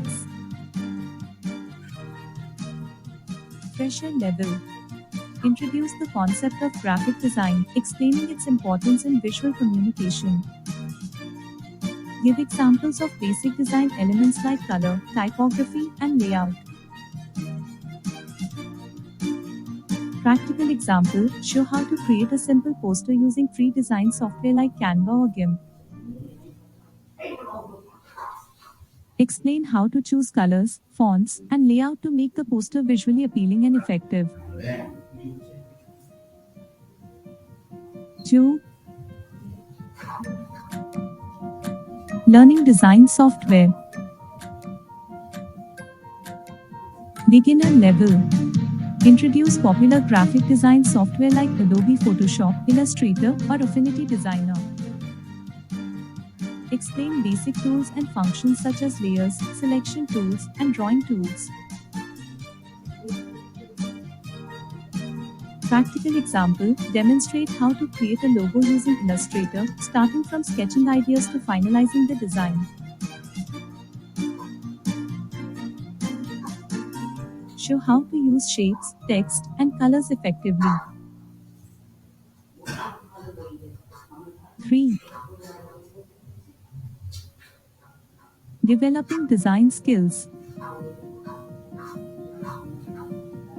6. Fresher level. Introduce the concept of graphic design, explaining its importance in visual communication. Give examples of basic design elements like color, typography, and layout. Practical example, show how to create a simple poster using free design software like Canva or GIMP. Explain how to choose colors, fonts, and layout to make the poster visually appealing and effective. 2. Learning design software. Beginner level. Introduce popular graphic design software like Adobe Photoshop, Illustrator, or Affinity Designer. Explain basic tools and functions such as layers, selection tools, and drawing tools. Practical example, demonstrate how to create a logo using Illustrator, starting from sketching ideas to finalizing the design. Show how to use shapes, text, and colors effectively. 3. Developing design skills.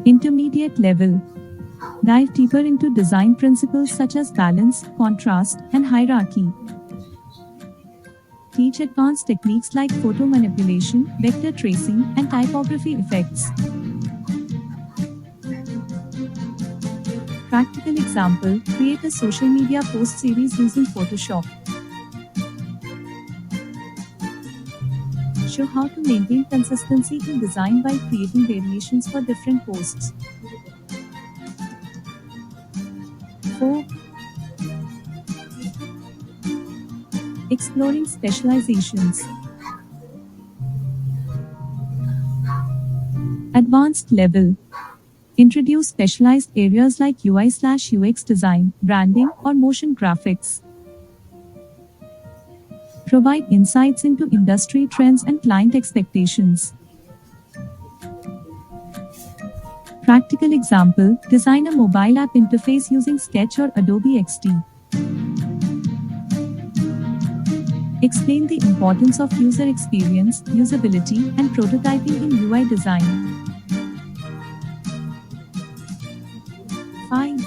Intermediate level. Dive deeper into design principles such as balance, contrast, and hierarchy. Teach advanced techniques like photo manipulation, vector tracing, and typography effects. Practical example, create a social media post series using Photoshop. Show how to maintain consistency in design while creating variations for different posts. 4. Exploring specializations. Advanced level. Introduce specialized areas like UI/UX design, branding, or motion graphics. Provide insights into industry trends and client expectations. Practical example, design a mobile app interface using Sketch or Adobe XD. Explain the importance of user experience, usability, and prototyping in UI design. 5.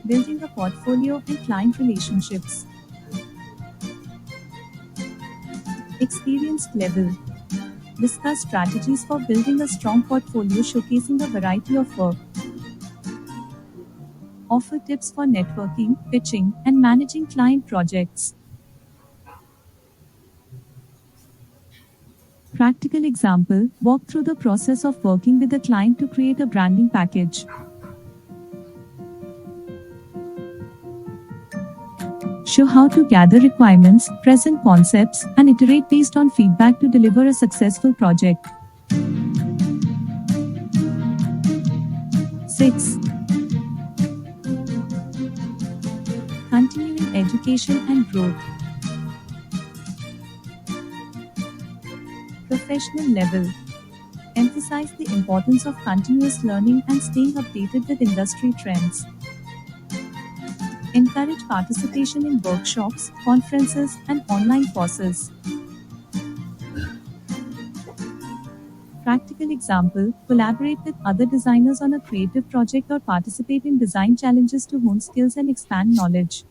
Building a portfolio and client relationships. Experienced level. Discuss strategies for building a strong portfolio showcasing a variety of work. Offer tips for networking, pitching, and managing client projects. Practical example, walk through the process of working with a client to create a branding package. Show how to gather requirements, present concepts, and iterate based on feedback to deliver a successful project. 6. Continuing education and growth. Professional level. Emphasize the importance of continuous learning and staying updated with industry trends. Encourage participation in workshops, conferences, and online courses. Practical example, collaborate with other designers on a creative project or participate in design challenges to hone skills and expand knowledge.